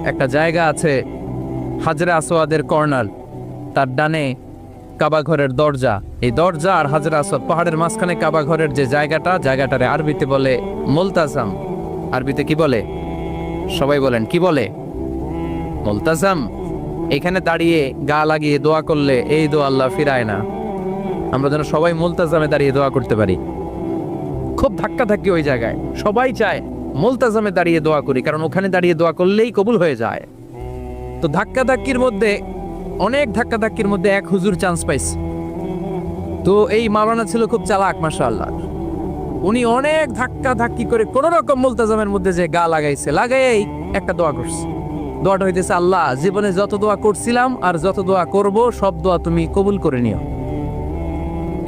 একটা জায়গা আছে হাজরে আসওয়াদের কর্নার, তার ডানে কাবা ঘরের দরজা। এই দরজা আর হাজরে আসওয়াদ পাহাড়ের মাঝখানে কাবা ঘরের যে জায়গাটারে আরবিতে বলে মুলতাজাম। আরবিতে কি বলে? সবাই বলেন, কি বলে? মুলতাজাম। এখানে দাঁড়িয়ে গা লাগিয়ে দোয়া করলে এই দোয়া আল্লাহ ফিরায় না। আমরা যেন সবাই মুলতাজামে দাঁড়িয়ে দোয়া করতে পারি। খুব ধাক্কা ধাক্কি ওই জায়গায়, সবাই চায় মুলতাজামে দাঁড়িয়ে দোয়া করি, কারণ ওখানে দাঁড়িয়ে দোয়া করলেই কবুল হয়ে যায়। তো ধাক্কা ধাক্কির মধ্যে, অনেক ধাক্কা ধাক্কির মধ্যে এক হুজুর চান্স পাইছে। তো এই মাওলানা ছিল খুব চালাক, মাশাআল্লাহ। উনি অনেক ধাক্কা ধাক্কি করে কোন রকম মুলতাজামের মধ্যে যে গা লাগাইছে, লাগাই একটা দোয়া করছে। দোয়াটা হইতেছে, আল্লাহ জীবনে যত দোয়া করছিলাম আর যত দোয়া করব সব দোয়া তুমি কবুল করে নিও।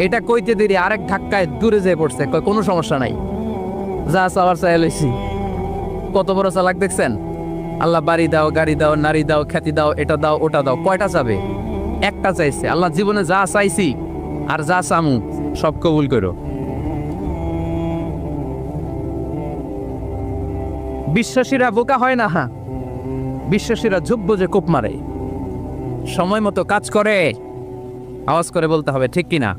এটা কইতে দেরি আরেক ধাক্কায় দূরে যেয়ে পড়ছে, কয় কোনো সমস্যা নাই, যা চাওয়ার চাই লইছি। কত বড় চালাক দেখছেন? আল্লাহ বাড়ি দাও, গাড়ি দাও, নারী দাও, খ্যাতি দাও, এটা দাও, ওটা দাও। কয়টা চাবে? একটা চাইছে। আল্লাহ জীবনে যা চাইছি আর যা চামু সব কবুল করো। বিশ্বাসীরা বোকা হয় না। হ্যাঁ, বিশ্বাসীরা যোগ্য যে কোপ মারে, সময় মতো কাজ করে। আওয়াজ করে বলতে হবে, ঠিক কিনা?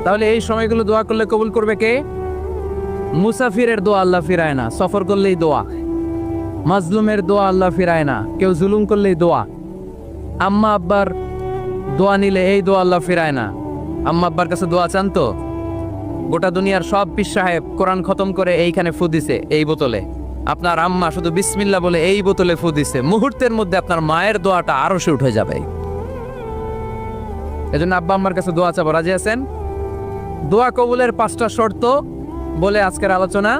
তাহলে এই সময়গুলো দোয়া করলে কবুল করবে কে? মুসাফিরের দোয়া আল্লাহ ফিরায় না, সফর করলেই দোয়া। মাজলুমের দোয়া আল্লাহ ফিরায় না, কেউ জুলুম করলেই দোয়া। আম্মা আব্বার দোয়া নিলে এই দোয়া আল্লাহ ফিরায় না। আম্মা আব্বার কাছে দোয়া চান তো? গোটা দুনিয়ার সব পীর সাহেব কোরআন খতম করে এইখানে ফু দিছে, এই বোতলে। আপনার আম্মা শুধু বিসমিল্লাহ বলে এই বোতলে ফু দিছে, মুহূর্তের মধ্যে আপনার মায়ের দোয়াটা আরো সে উঠে যাবে। এজন্য আব্বা আম্মার কাছে দোয়া চাবো, রাজি আছেন? দোয়া কবুলের 5টা শর্ত বলে আজকের আলোচনা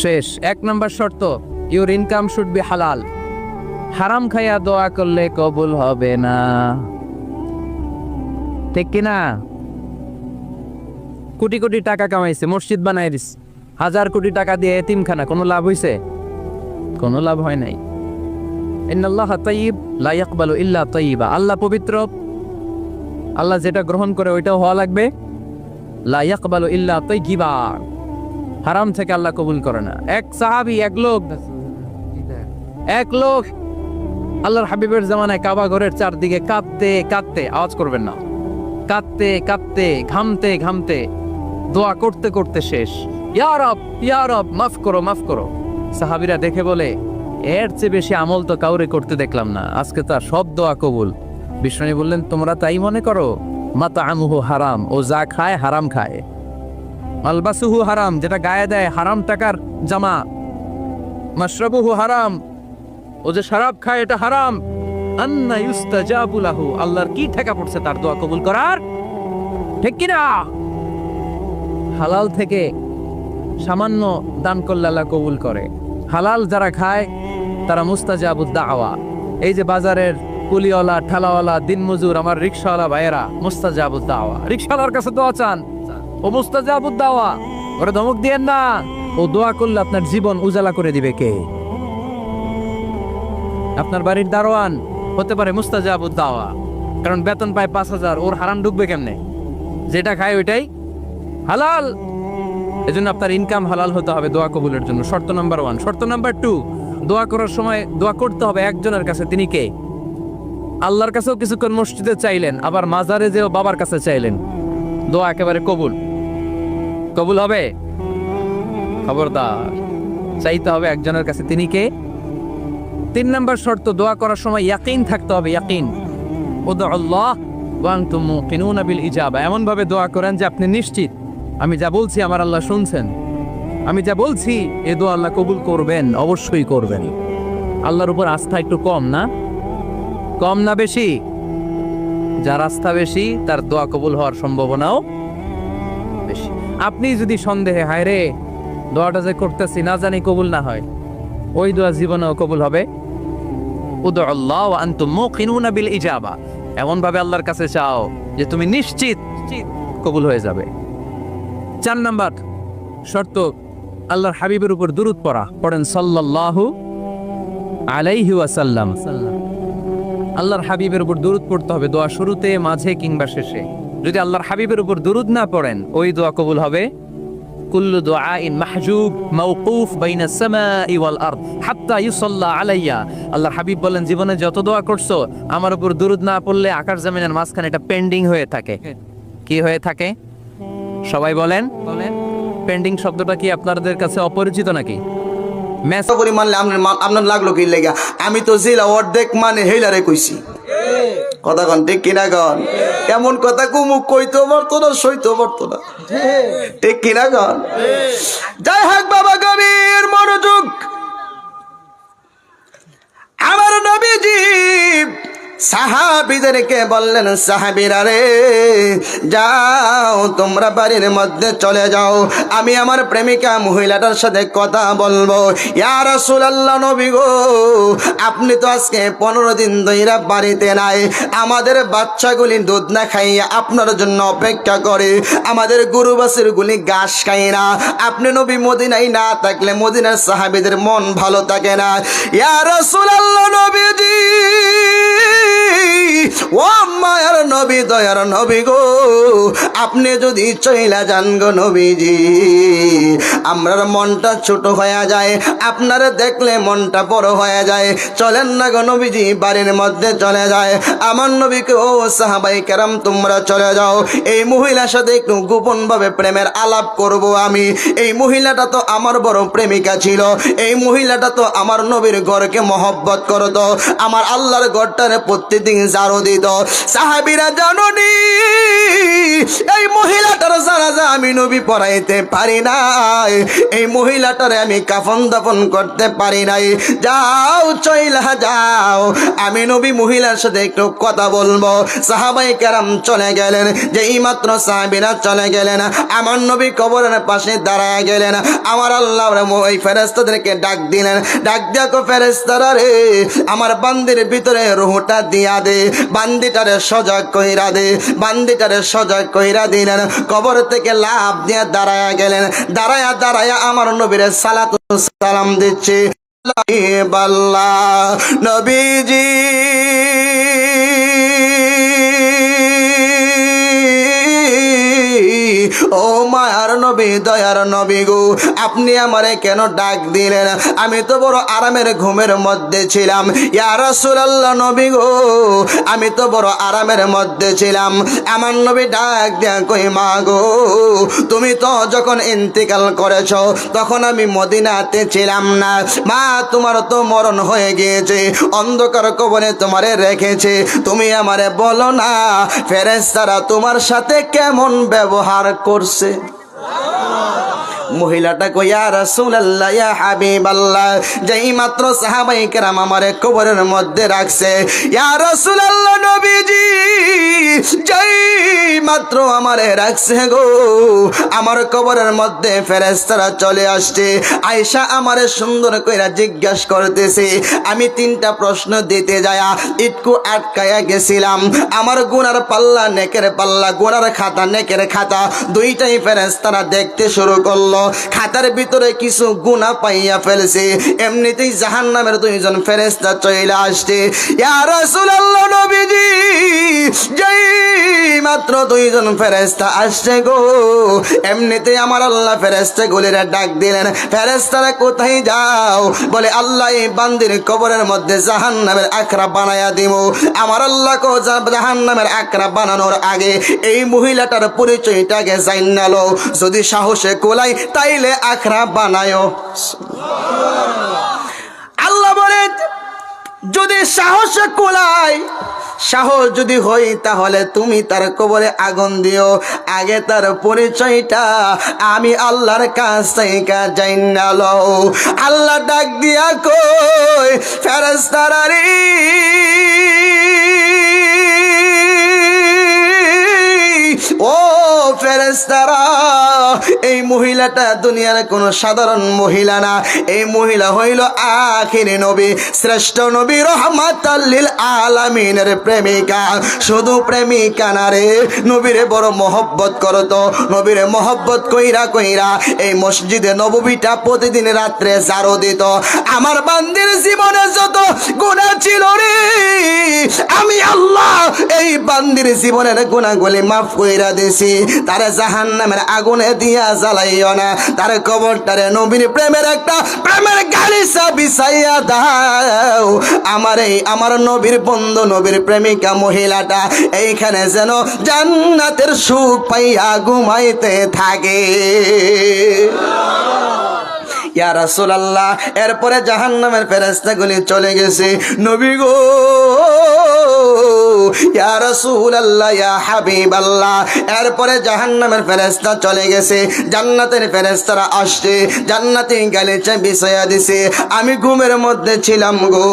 শেষ। 1 নম্বর শর্ত, ইউর ইনকাম শুড বি হালাল। হারাম খাইয়া দোয়া করলে কবুল হবে না, ঠিক কিনা? কোটি কোটি টাকা কামাইছে, মসজিদ বানাই দিস, 1000 কোটি টাকা দিয়ে এতিমখানা, কোনো লাভ হইছে? কোনো লাভ হয় নাই। ইন্নাল্লাহা তাইয়্যিব লা ইয়াকবালু ইল্লা তাইয়্যিবা। আল্লাহ পবিত্র, আল্লাহ যেটা গ্রহণ করে ওইটাও হওয়া লাগবে। লা ইয়াকবালু ইল্লা তাইয়্যিবা। হারাম থেকে আল্লাহ কবুল করে না। এক সাহাবী, এক লোক আল্লাহর হাবিবের জামানায় কাবা ঘরের চারদিকে কাঁদতে কাঁদতে, আওয়াজ করবেন না, কাঁদতে কাঁদতে, ঘামতে ঘামতে, দোয়া করতে করতে শেষ। ইয়া রব, ইয়া রব, মাফ করো, মাফ করো। সাহাবীরা দেখে বলে, এর চেয়ে বেশি আমল তো কাউরে করতে দেখলাম না, আজকে তার সব দোয়া কবুল। বিষ্ণু বললেন, তোমরা তাই মনে করো? মাতাআমুহু হারাম, ও যা খায় হারাম খায়। মালবাসুহু হারাম, যেটা গায়ে দেয় হারাম টাকার জামা। মাশরাবুহু হারাম, ও যে শরাব খায় এটা হারাম। আন্না ইউস্তাজাবু লাহু, আল্লাহর কি ঠেকা পড়ছে তার দোয়া কবুল করার, ঠিক কি না? হালাল থেকে সামান্য দান করলে আল্লাহ কবুল করে। হালাল যারা খায় তারা মুস্তাজাবুদ দাওয়া। এই যে বাজারের কুলিওয়ালা, ঠালাওয়ালা, দিনমজুর, আমার রিকশাওয়ালা ভাইয়েরা, মুস্তাজাবুদ দাওয়া। রিকশাওয়ালার কাছে দোয়া চান, ও মুস্তাজাবুদ দাওয়া, ওরে ধমক দিয়েন না। ও দোয়া করলে আপনার জীবন উজালা করে দিবে কে? আপনার বাড়ির দারোয়ান হতে পারে মুস্তাজাবুদ দাওয়া, কারণ বেতন পায় 5000, ওর হারাম ঢুকবে কেমনে? যেটা খায় ওইটাই হালাল। এজন্য আপনার ইনকাম হালাল হতে হবে দোয়া কবুলের জন্য। শর্ত নাম্বার 1। শর্ত নাম্বার 2, দোয়া করার সময় দোয়া করতে হবে একজনের কাছে। তিনি কে? আল্লাহর কাছেও কিছুক্ষণ মসজিদে চাইলেন, আবার মাজারে যেও বাবার কাছে চাইলেন, দোয়া একেবারে কবুল। কবুল হবে? খবরদার, চাইতে হবে একজনের কাছে। তিনি কে? 3 নম্বর শর্ত, দোয়া করার সময় ইয়াকিন থাকতে হবে। ইয়াকিন, উদউল্লাহ ওয়া আনতুম মুকিনুনা বিল ইজাবা। এমন ভাবে দোয়া করেন যে আপনি নিশ্চিত, আমি যা বলছি আমার আল্লাহ শুনছেন, আমি যা বলছি এ দোয়া আল্লাহ কবুল করবেন, অবশ্যই করবেন। আল্লাহর উপর আস্থা একটু কম না? কম না বেশি? যার আস্থা বেশি তার দোয়া কবুল হওয়ার সম্ভাবনাও বেশি। আপনি যদি সন্দেহে, হায় রে দোয়াটা যে করতেছি না জানি কবুল না হয়, ওই দোয়া জীবনেও কবুল হবে। উদউল্লাহ ওয়া আনতুম মুকিনুনা বিল ইজাবা। এমন ভাবে আল্লাহর কাছে চাও যে তুমি নিশ্চিত কবুল হয়ে যাবে। 4 নাম্বার শর্ত, আল্লাহর হাবিবের উপর দুরূদ পড়া। পড়েন সাল্লাল্লাহু আলাইহি ওয়াসাল্লাম। আল্লাহর হাবিবের উপর দুরূদ পড়তে হবে দোয়া শুরুতে, মাঝে কিংবা শেষে। যদি আল্লাহর হাবিবের উপর দুরূদ না পড়েন, ওই দোয়া কবুল হবে কুল্লু দুআইন মাহজুব মাওকুফ বাইনা সামাই ওয়াল আরদ হাত্তা ইউসাল্লা আলাইয়া। আল্লাহর হাবিব বলেন, জীবনে যত দোয়া করছো আমার উপর দুরূদ না পড়লে আকাশ জমিনের মাঝখানে এটা পেন্ডিং হয়ে থাকে। কি হয়ে থাকে? সবাই বলেন। পেন্ডিং শব্দটা কি আপনাদের কাছে অপরিচিত নাকি? মানলে আপনার লাগলো কি লেগা? আমি তো জিলা অর্ধেক মানে হেলারে কইছি। কথা কন ঠিক কিনা কন? এমন কথা কুমুক কইতে পারতো না, সইতে পারতো না, ঠিক কিনা কন? যাই হোক বাবা, গভীর মনোযোগ। আমার নবীজি সাহাবীদেরকে বললেন, সাহাবীরা রে, যাও তোমরা বাড়ির মধ্যে চলে যাও, আমি আমার প্রেমিকা মহিলাটার সাথে কথা বলবো। ইয়া রাসূলুল্লাহ, নবী গো, আপনি তো আজকে 15 দিন ধরে বাড়িতে নাই। আমাদের বাচ্চাগুলি দুধ না খাইয়া আপনার জন্য অপেক্ষা করে, আমাদের গরু বাছুরগুলি ঘাস খায় না। আপনি নবী মদিনায় না থাকলে মদিনার সাহাবীদের মন ভালো থাকে না। ইয়া রাসূলুল্লাহ, নবীজি, ও মায়ার নবী, দয়ার নবী গো, আপনি যদি চইলা যান গো নবীজি, আমরার মনটা ছোট হয়ে যায়, আপনারা দেখলে মনটা বড় হয়ে যায়। চলেন না গো নবীজি, বাড়ির মধ্যে চলে যায়। আমার নবীকে, ও সাহাবাই কেরাম, তোমরা চলে যাও, এই মহিলার সাথে একটু গোপন ভাবে প্রেমের আলাপ করব আমি। এই মহিলাটা তো আমার বড় প্রেমিকা ছিল, এই মহিলাটা তো আমার নবীর ঘরকে মহব্বত করতো, আমার আল্লাহর ঘরটারে প্রতিদিন ঝাড়ু দিত। সাহাবীরা, জানোনি এই মহিলাটার জানাজা আমি নবী পড়াইতে পারি নাই, এই মহিলাটারে আমি কাফন দাফন করতে পারি নাই। যাও চইলা যাও, আমি নবী মহিলার সাথে একটু কথা বলবো। সাহাবাই কেরাম চলে গেলেন। যেই মাত্র সাহাবীরা চলে গেলেন, আমার নবী কবরের পাশে দাঁড়ায় গেলেন। আমার আল্লাহ ওই ফেরেশতাদেরকে ডাক দিলেন, ডাক দিয়া কো, ফেরেশতারা রে, আমার বান্দির ভিতরে রুহটা দিয়া দে, বান্দিটারে সজাগ কইরা দে। বান্দিটারে সজাগ কইরা দিলেন। কবর থেকে লাফ দিয়ে দাঁড়ায়া গেলেন। দাঁড়ায়া দাঁড়ায়া আমার নবীরে সালাতু সালাম দিচ্ছে। আল্লাহ নবীজি ও মায়ার নবী, দয়ার নবী গো, আপনি আমারে কেন ডাক দিলেন? আমি তো বড় আরামের ঘুমের মধ্যে ছিলাম। ইয়া রাসূলুল্লাহ, নবী গো, আমি তো বড় আরামের মধ্যে ছিলাম। আমার নবী ডাক দেয়া কই, মা গো, তুমি তো যখন ইন্তেকাল করেছো তখন আমি মদিনাতে ছিলাম না। মা, তোমার তো মরণ হয়ে গিয়েছে, অন্ধকার কবরে তোমারে রেখেছে। তুমি আমারে বলো না, ফেরেশতারা তোমার সাথে কেমন ব্যবহার করছে? মহিলাটা কই, ইয়া রাসূলুল্লাহ, ইয়া হাবিবাল্লাহ, যেই মাত্র সাহাবায়ে কেরাম আমারে কবরের মধ্যে রাখছে, ইয়া রাসূলুল্লাহ, নবীজি, যেই মাত্র আমারে রাখছে গো, আমার কবরের মধ্যে ফেরেশতারা চলে আসছে। আয়েশা আমারে সুন্দর কইরা জিজ্ঞাসা করতেছে। আমি 3টা প্রশ্ন দিতে যায়া একটু আটকায়া গেছিলাম। আমার গুনার পাল্লা, নেকের পাল্লা, গুনার খাতা, নেকের খাতা, দুইটাই ফেরেশতারা দেখতে শুরু করলো। খাতার ভিতরে কিছু গুনাহ পাইয়া ফেলছে। এমনিতেই জাহান্নামের 2জন ফেরেশতা চলে আসছে। ইয়া রাসূলুল্লাহ, নবীজি, যেই মাত্র 2জন ফেরেশতা আসছে গো, এমনিতেই আমার আল্লাহ ফেরেশতা গুলিরা ডাক দিলেন। ফেরেশতারা, কোথায় যাও? বলে, আল্লাহ এই বান্দির কবরের মধ্যে জাহান্নামের আখড়া বানায়া দিব। আমার আল্লাহ কো, জাহান্নামের আখড়া বানানোর আগে এই মহিলাটার পরিচয়টাকে জাইনা লও, যদি সাহসে কোলাই তাইলে আখড়া বানায়। আল্লাহ বলে, যদি সাহসে কোলাই, সাহস যদি হই, তাহলে তুমি তার কবরে আগুন দিও। আগে তার পরিচয়টা আমি আল্লাহর কাছ থেকে জাইনা লও। আল্লাহ ডাক দিয়া কই, ফেরেশতারা রে, ও ফেরেশতারা, এই মহিলাটা দুনিয়ার কোনো সাধারণ মহিলা না, এই মহিলা হইল আখিরি নবী, শ্রেষ্ঠ নবী, রহমাতাল লিল আলামিনের প্রেমিকা। শুধু প্রেমিকা না রে, নবীরে বড় মহব্বত করতো। নবীরে মহব্বত কইরা কইরা এই মসজিদে নববীটা প্রতিদিন রাত্রে ঝাড়ু দিত। আমার বান্দির জীবনে যত গুনাহ ছিল রে, আমি আল্লাহ এই বান্দির জীবনের গুনাহগুলি মাফ কইরা দিছি। তারে জাহান্নামের আগুনে দিয়া জ্বালাইও না, তার কবরটারে নবীর প্রেমের একটা প্রেমের গালিচা বিছাইয়া দাও। আমার নবীর বন্ধু, নবীর প্রেমিকা মহিলাটা এইখানে যেন জান্নাতের সুখ পাইয়া ঘুমাইতে থাকে। ইয়া রাসূলুল্লাহ, এরপরে জাহান্নামের ফেরেশতাগুলি চলে গেছে। নবী গো, ইয়া রাসূলুল্লাহ, ইয়া হাবিবাল্লাহ, এরপরে জাহান্নামের ফেরেশতা চলে গেছে, জান্নাতের ফেরেশতারা আসছে, জান্নাতে গালিচা বিছাইয়া দিছে। আমি ঘুমের মধ্যে ছিলাম গো,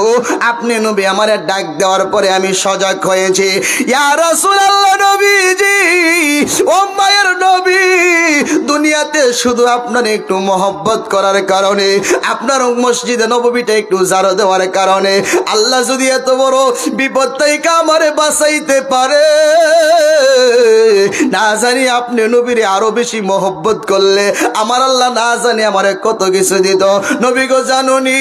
আপনি নবী আমারে ডাক দেওয়ার পরে আমি সজাগ হয়েছি। ইয়া রাসূলুল্লাহ, নবীজি, ও মায়ের নবী, দুনিয়াতে শুধু আপনার একটু মহব্বত করার কারণে, আপনার মসজিদে নববীটা একটু ঝাড়ু দেওয়ার কারণে আল্লাহ যদি এত বড় বিপদ থেকে আমারে বাঁচাইতে পারে, না জানি আপনি নবীরে আরো বেশি মহব্বত করলে আমার আল্লাহ না জানি আমারে কত কিছু দিত। নবী গো, জানুনি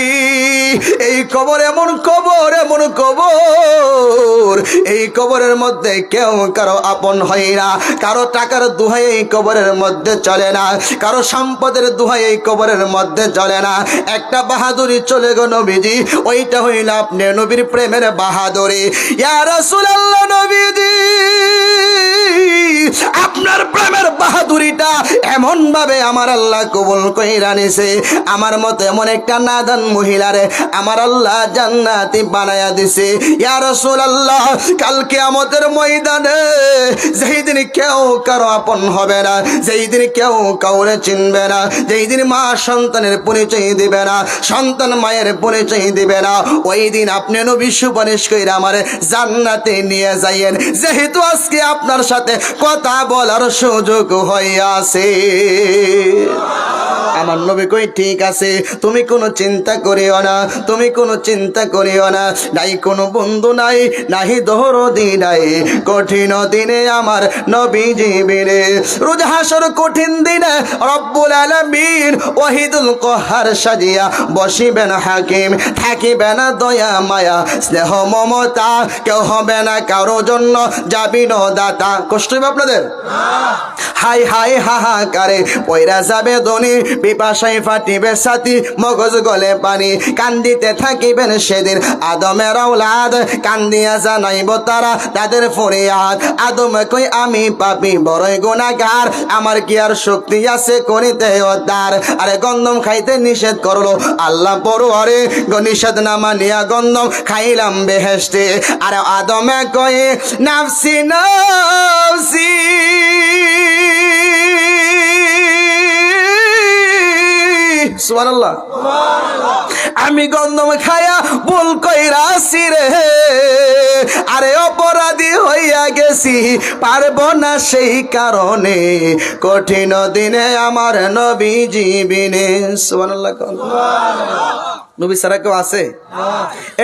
এই কবর এমন কবর, এমন কবর, এই কবরের মধ্যে কেউ কারো আপন হয় না, কারো টাকার দুহাই এই কবরের মধ্যে চলে না, কারো সম্পদের দুহাই এই কবরের মধ্যে চলে না। একটা বাহাদুরি চলে গো নবীজি, ওইটা হইল আপনি নবীর প্রেমের বাহাদুরি। ইয়া রাসূলুল্লাহ, নবীজি, আপনার প্রেমের বাহাদুরিটা এমন ভাবে আমার আল্লাহ কবুল কইরা নিছে, আমার মতো এমন একটা নাদান মহিলারে আমার আল্লাহ জান্নাতি বানায়া দিছে। ইয়া রাসূলুল্লাহ, কাল কিয়ামতের ময়দানে যেই দিন কেউ কারো আপন হবে না, যেই দিন কেউ কাউরে চিনবে না, যেই দিন মা সন্তানের পরিচয় দিবে না, সন্তান মায়ের পরিচয় দিবে না, ওই দিন আপনি নবী সুপারিশ কইরা আমারে জান্নাতে নিয়ে যাইয়েন। যেহেতু আজকে আপনার সাথে কথা বলার সুযোগ হইয়াছে, আমার নবী কই ঠিক আছে, তুমি কোনো চিন্তা করিও না, তুমি কোনো চিন্তা করিও না, নাই কোনো বন্ধু নাই, নাহি দরদি নাই, কঠিন দিনে আমার নবী জীবনে, রোজ হাসর কঠিন দিনে রব্বুল আলামিন ওয়াহিদুল কহার সাজিয়া বসিবেন হাকিম, থাকিবে না দয়া মায়া স্নেহ মমতা, কেউ হবে না কারো জন্য যাবিন দাতা। কষ্ট হবে আপনাদের? হাই হাই হাহাকারে পয়রা যাবে ধনী, পিপাসায় ফাটিবে ছাতি, মগজ গলে পানি, কান্দিতে থাকিবেন সেদিন আদমের আওলাদ, কান্দিয়া জানাইব তারা তাদের ফরিয়াদ। আদম কই আমি পাপী বড়ই গুনাহগার, আমার কি আর শক্তি আছে করিতে উদ্ধার? আরে গন্ধম খাইতে নিষেধ করলো আল্লাহ পরোয়ারে, নিষেধ না মানিয়া গন্ধম খাইলাম বেহেশতে। আরে আদমে কয়ে নাফসি নাফসি, সুবহানাল্লাহ, আমি গন্ধম খায়া ভুল কইরাছি রে, আরে অপরাধী হইয়া গেছি, পারবো না সেই কারণে, কঠিন দিনে আমার নবী জীবনে। সুবহানাল্লাহ। নবী ছাড়া কেউ আছে?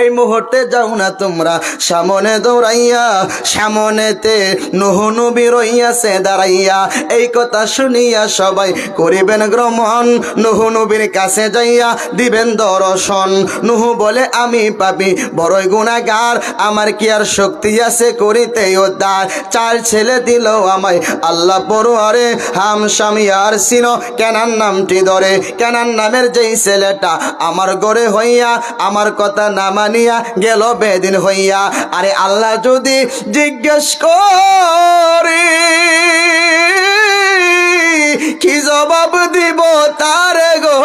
এই মুহূর্তে যাও না তোমরা সামনে দৌড়াইয়া, সামনেতে নূহ নবী রইয়াছে দাঁড়াইয়া, এই কথা শুনিয়া সবাই করিবেন গ্রহণ, নূহ নবীর কাছে যাইয়া দিবেন দর্শন। নূহ বলে আমি পাপী বড়ই গুনাহগার, আমার কি আর শক্তি আছে করিতে উদ্ধার? চার ছেলে দিল আমায় আল্লাহ পরোয়ারে, হাম স্বামী আর সিনো কেনান নামটি ধরে, কেনান নামের যেই ছেলেটা আমার গড়ে হইয়া আমার কথা না মানিয়া গেল বেদিন হইয়া। আরে আল্লাহ যদি জিজ্ঞেস করে কি জবাব দিব তার গো?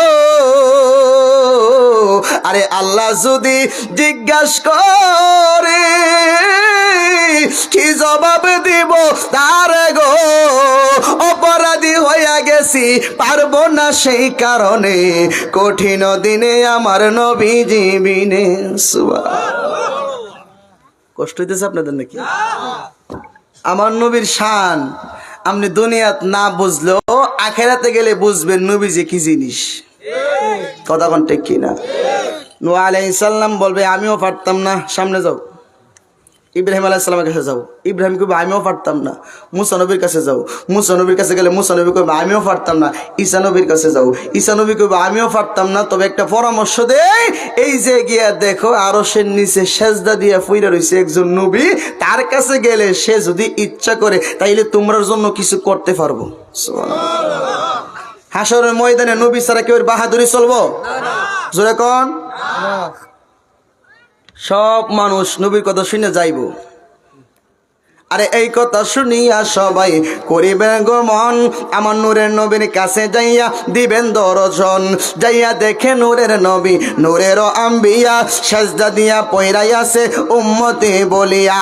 আরে আল্লাহ যদি জিজ্ঞাস করে কি জবাব দিব তার গো? অপরাধী হইয়া গেছি, পারবো না সেই কারণে, কঠিন দিনে আমার নবী জীবনে। কষ্ট হইতেছে আপনাদের নাকি? আমার নবীর শান আপনি দুনিয়াত না বুঝলেও আখেরাতে গেলে বুঝবেন নবীজি কি জিনিস। কথা কোন ঠিক কিনা? নূহ আলাইহিস সালাম বলবে আমিও পারতাম না, সামনে যাও। ইব্রাহিম আলাইহিস সালামের কাছে যাও, ইব্রাহিম কইবে আমিও পারতাম না। মুসা নবীর কাছে যাও, মুসা নবীর কাছে গেলে মুসা নবী কইবে আমিও পারতাম না। ঈসা নবীর কাছে যাও, ঈসা নবী কইবে আমিও পারতাম না, তবে একটা পরামর্শ দেই, এই যে গিয়া দেখো আরশের নিচে সেজদা দিয়া পইরা রইছে একজন নবী, তার কাছে গেলে সে যদি ইচ্ছা করে তাইলে তোমরার জন্য কিছু করতে পারবো। সুবহানাল্লাহ। হাসরের ময়দানে নবী ছাড়া কেউ বাহাদুরি চলবো? জোরে কোন? সব মানুষ নবীর কথা শুনে যাইব। আরে এই কথা শুনিয়া সবাই করিবেন গমন, আমার নূরের নবীর কাছে যাইয়া দিবেন দর্শন। যাইয়া দেখে নূরের নবী নূরের আম্বিয়া সেজদা দিয়া পয়রাইয়াছে উম্মতি বলিয়া।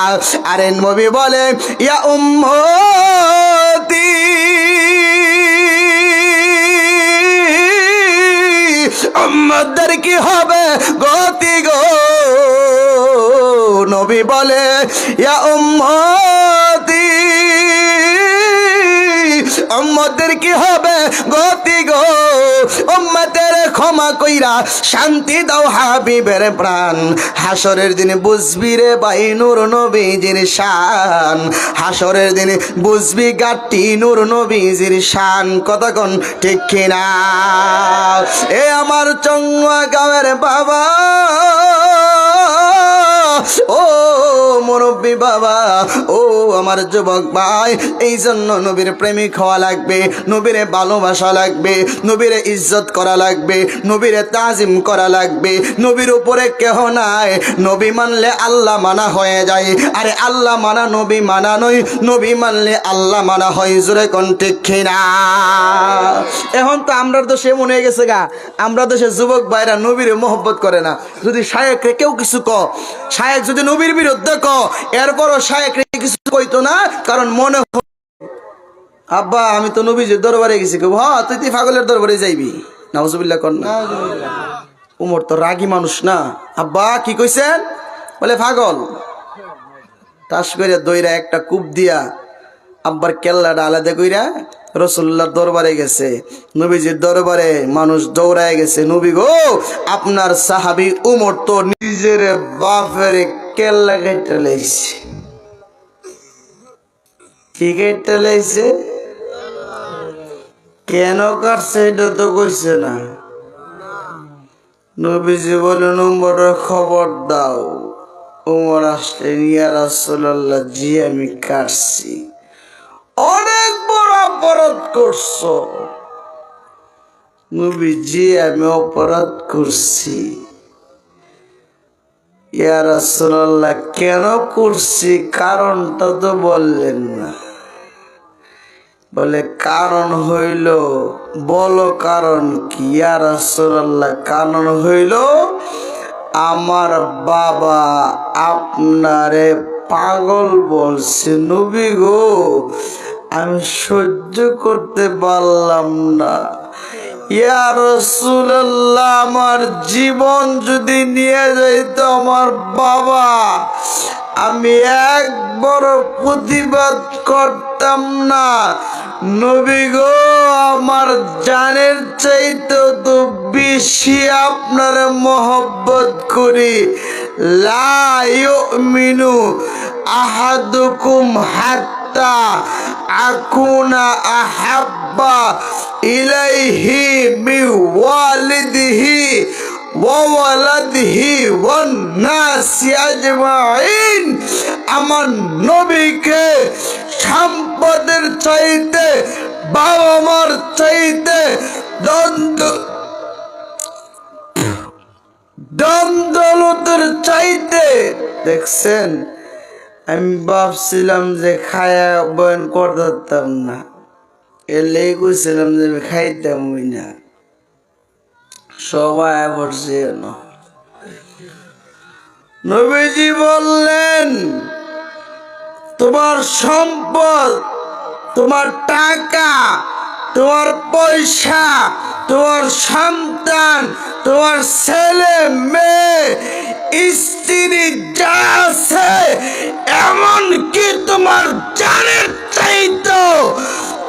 আরে নবী বলে ইয়া উম্মতি উম্মতদের কি হবে গতি গো। নবী বলে ইয়া উম্মতি উম্মতের কি হবে গতি গো। উম্মতের ক্ষমা কইরা শান্তি দাও হাবিবের প্রাণ। হাসরের দিনে বুঝবি রে ভাই নূর নবীজির শান, হাসরের দিনে বুঝবি গাটি নূর নবীজির শান। কথা কোন ঠিক কিনা? এ আমার চঙ্গা গাঁয়ের বাবা, ও মুরব্বী বাবা, ও আমার যুবক ভাই, এই জন্য নবীর প্রেমিক হওয়া লাগবে, নবীরে ভালোবাসা লাগবে, নবীরে ইজ্জত করা লাগবে, নবীরে তাজিম করা লাগবে। নবীর উপরে কেহ নাই, নবী মানলে আল্লাহ মানা হয়ে যায়। আরে আল্লাহ মানা নবী মানা নয়, নবী মানলে আল্লাহ মানা হয়। জোরে কোন ঠিক কিনা? এখন তো আমরা দেশে এমন হয়ে গেছে গা, আমরা দেশের যুবক ভাইরা নবীরে মহব্বত করে না। যদি শায়েকরে কেউ কিছু শায়েক যদি নবীর বিরুদ্ধে এরপরও শায়েকরে কিছু কইতো না, কারণ মনে আব্বা আমি তো নবীজির দরবারে গেছি, হ্যাঁ তুই তুই পাগলের দরবারে যাইবি। নাউজুবিল্লাহ কর না। উমর তো রাগী মানুষ না। আব্বা কি কইছেন? বলে পাগল। তাস করে দইরা একটা কূপ দিয়া আব্বার কেল্লাটা আলাদা কইরা রাসূলুল্লাহর দরবারে গেছে। নবীজির দরবারে মানুষ দৌড়ায় গেছে, নবী গো আপনার সাহাবী উমর তো নিজের বাপের কেল্লা কেটে লাইছে। কি কেটে লাইছে? কেন কাটছে এটা তো কইছে না। নবীজি বলেন উমরের খবর দাও। উমর আসলেন, ইয়া রাসূলুল্লাহ জি আমি কাটছি। অনেক বড় অপরাধ করছো। নবীজি আমি অপরাধ করছি। ইয়া রাসূলুল্লাহ কেন করছি কারণটা তো বললেন না। বলে কারণ হইল, বলো কারণ কি? ইয়া রাসূলুল্লাহ কারণ হইল আমার বাবা আপনারে পাগল বলছে। নবী গো আমি সহ্য করতে পারলাম না। ইয়া রাসূলুল্লাহ আমার জীবন যদি নিয়ে যাইত আমার বাবা, আমি একবার প্রতিবাদ করতাম না। নবী গো আমার জানের চাইতে তো বেশি আপনার মহব্বত করি। লা ইউমিনু আহাদুকুম হাত্তা আকুনা আহাব্বা ইলাইহি মিন ওয়ালিদিহি ওয়া ওয়ালাদিহি ওয়ান নাসি আজমাইন। আমার নবীকে সম্পদের চাইতে, বাবা মার চাইতে, দৌলতের চাইতে, দেখছেন আমি ভাবছিলাম যে খায়া বয়ন করতাম না, এলে কইছিলাম যে আমি খাইতাম না। সবাই পড়ছে। নবীজি বললেন তোমার সম্পদ, তোমার টাকা, তোমার পয়সা, তোমার সন্তান, তোমার ছেলে মেয়ে, স্ত্রী যা আছে, এমনকি তোমার জানের চাইতো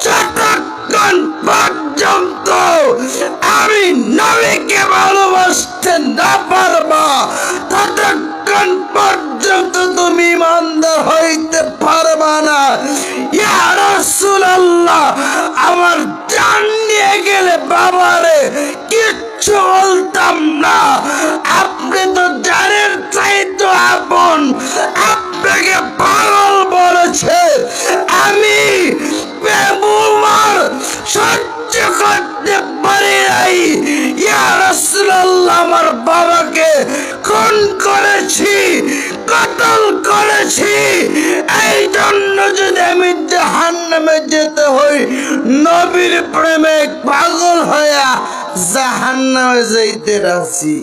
যতক্ষণ পর্যন্ত আমি নবীকে ভালোবাসতে না পারবা ততক্ষণ পর্যন্ত তুমি ইমানদার হইতে পারবা না। ইয়া রাসূলুল্লাহ, আমার জান নিয়ে গেলে বাবারে কিচ্ছু বলতাম না। আপনি তো জানের চাইতো আপন, আপনাকে পাগল বলেছে। আমি বেমুমার সহ্য করতে পারি নাই। ইয়া রাসূলুল্লাহ, আমার বাবাকে খুন করেছি, কতল করেছি। এই জন্য যদি আমি জাহান্নামে যেতে হই, নবীর প্রেমে পাগল হইয়া জাহান্নামে যাইতে রাজি।